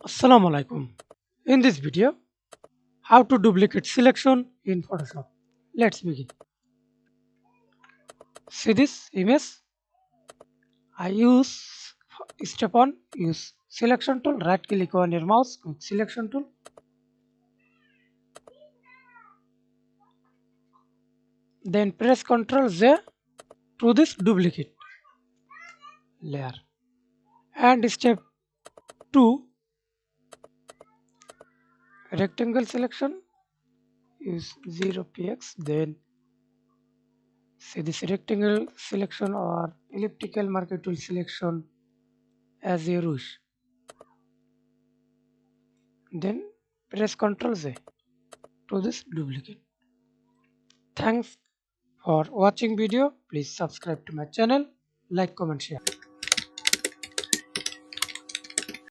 Assalamu alaikum. In this video, how to duplicate selection in Photoshop. Let's begin. See this image? I use step 1, use selection tool, right click on your mouse, click selection tool. Then press Ctrl Z to this duplicate layer. And step 2, rectangle selection, use 0px, then see this rectangle selection or elliptical marquee tool selection as you wish. Then press Ctrl Z to this duplicate. Thanks for watching video. Please subscribe to my channel, like, comment, share.